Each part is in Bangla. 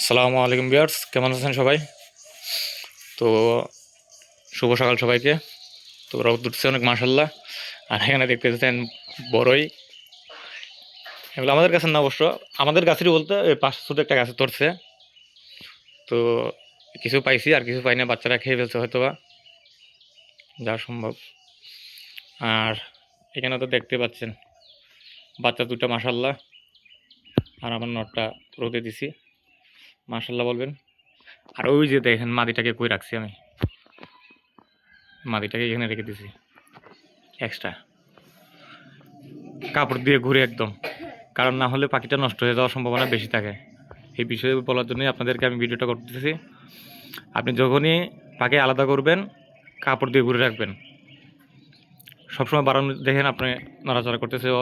আসসালামু আলাইকুম ভিউয়ার্স, কেমন আছেন সবাই? তো শুভ সকাল সবাইকে। তো রোদ উঠছে অনেক মাশাল্লাহ। আর এখানে দেখতেছেন বড়ই, এগুলো আমাদের গাছের না অবশ্য, আমাদের গাছেরই বলতে এই পাশে ছোট একটা গাছে ধরছে। তো কিছু পাইছি আর কিছু পাই না, বাচ্চারা খেয়ে ফেলছে হয়তো বা, যা সম্ভব। আর এখানে তো দেখতে পাচ্ছেন বাচ্চা দুটো মাশাল্লাহ, আর আমার নটটা রোদে দিছি, মাশাল্লাহ বলবেন। আর ওই যে দেখেন মাদিটাকে কই রাখছি আমি, মাদিটাকে এখানে রেখে দিছি এক্সট্রা কাপড় দিয়ে ঘুরে একদম, কারণ না হলে পাখিটা নষ্ট হয়ে যাওয়ার সম্ভাবনা বেশি থাকে। এই বিষয়ে বলার জন্যই আপনাদেরকে আমি ভিডিওটা করতেছি। আপনি যখনই পাখি আলাদা করবেন কাপড় দিয়ে ঘুরে রাখবেন। সবসময় বাড়ানো দেখেন আপনি নড়াচড়া করতেছে ও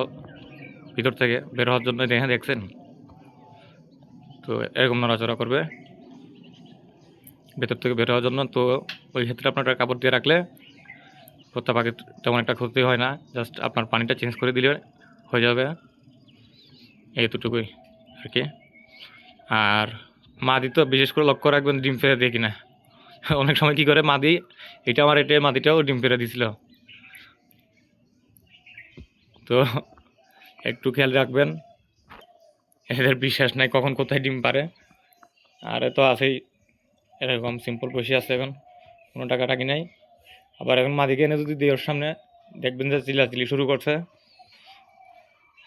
ভিতর থেকে বের হওয়ার জন্য, দেখছেন তো এরকম নড়াচড়া করবে ভেতর থেকে বের হওয়ার জন্য। তো ওই ক্ষেত্রে আপনার কাপড় দিয়ে রাখলে প্রত্যেক পাখি তেমন একটা ক্ষতি হয় না, জাস্ট আপনার পানিটা চেঞ্জ করে দিলে হয়ে যাবে, এতটুকুই আর কি। আর মাদি তো বিশেষ করে লক্ষ্য রাখবেন ডিম ফেলে দিয়ে কিনা। অনেক সময় কি করে মাদি, এটা আমার এটা মাদিটাও ডিম ফেলে দিছিল, তো একটু খেয়াল রাখবেন, এদের বিশ্বাস নাই কখন কোথায় ডিম পারে। আর এ তো আছেই এরকম সিম্পল বসে আছে, এখন কোনো টাকা টাকি নাই। আবার এখন মাদিকে এনে যদি দিয়ে ওর সামনে দেখবেন যে চিল্লাচিল্লি শুরু করছে,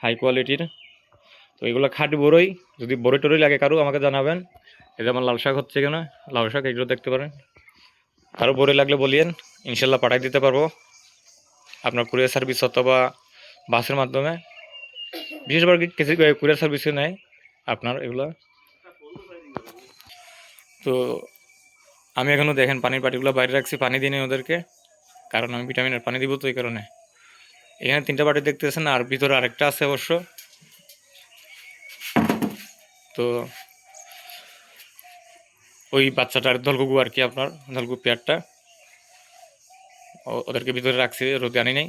হাই কোয়ালিটির। তো এগুলো খাঁটি বড়ই, যদি বড়ই টড়ই লাগে কারো আমাকে জানাবেন। এই যেমন লাল শাক হচ্ছে কেন, লাল শাক এগুলো দেখতে পারেন, কারো বড়ই লাগলে বলিয়েন, ইনশাল্লাহ পাঠাই দিতে পারবো আপনার কুরিয়ার সার্ভিস অথবা বাসের মাধ্যমে। বিশেষভাবে কিছু কুরিয়ার সার্ভিসে নেয় আপনার এগুলো। তো আমি এখনও দেখেন পানির পাটিগুলো বাইরে রাখছি, পানি দিই ওদেরকে, কারণ আমি ভিটামিনের পানি দিব, তো এই কারণে। এখানে 3টা বাটি দেখতেছেন, আর ভিতরে আরেকটা আছে অবশ্য। তো ওই বাচ্চাটার দলগুগু আর কি, আপনার দলগু পেয়ারটা ওদেরকে ভিতরে রাখছি, রোদে আনি নাই।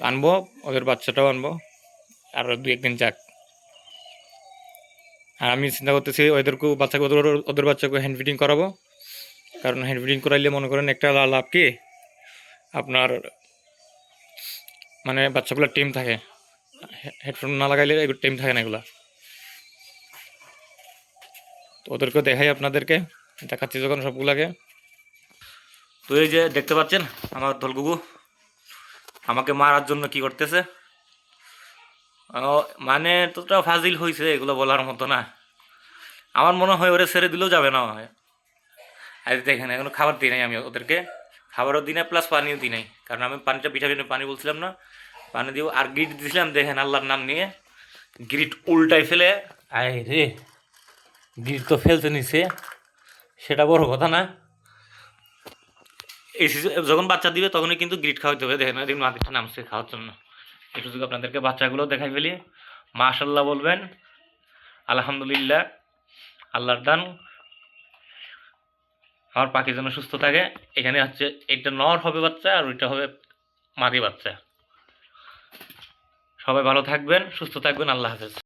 আনবো, ওদের বাচ্চাটাও আনবো, আর 2-1 দিন যাক। আর আমি চিন্তা করতেছি ওদেরকেও বাচ্চাকে ওদের বাচ্চাকে হ্যান্ড ফিডিং করাবো, কারণ হ্যান্ড ফিডিং করাইলে মনে করেন একটা লাভ কি, আপনার মানে বাচ্চাগুলো টিম থাকে, হেডফোন না লাগাইলে এগুলো টিম থাকে না এগুলা। তো ওদেরকেও দেখাই আপনাদেরকে, দেখাচ্ছি যখন সবগুলাকে। তো এই যে দেখতে পাচ্ছেন আমার দলগুগু আমাকে মারার জন্য কি করতেছে, মানে তোটা ফাজিল হয়েছে, এগুলো বলার মতো না। আমার মনে হয় ওরে ছেড়ে দিলেও যাবে না হয়। আর দেখেন এখনো খাবার দিই নাই আমি ওদেরকে, খাবারও দিই নাই প্লাস পানিও দিই নাই, কারণ আমি পানিটা ভিটামিনের পানি বলছিলাম না, পানি দিব। আর গ্রিট দিয়েছিলাম, দেখেন আল্লাহর নাম নিয়ে গ্রিট উল্টাই ফেলে, আয় রে গ্রিট তো ফেলতে নিছে, সেটা বড় কথা না। এই যখন বাচ্চা দিবে তখনই কিন্তু গ্রিট খাওয়াতে হবে। দেখেন এদিন মাটিটা নামছে খাওয়ার জন্য। একটু যদি আপনাদেরকে বাচ্চাগুলো দেখাই ফেলি, মাশাল্লাহ বলবেন, আলহামদুলিল্লাহ, আল্লাহর দান। আমার পাখি যেন সুস্থ থাকে। এখানে হচ্ছে একটা নর হবে বাচ্চা, আর ওইটা হবে মাদি বাচ্চা। সবাই ভালো থাকবেন, সুস্থ থাকবেন, আল্লাহ হাফেজ।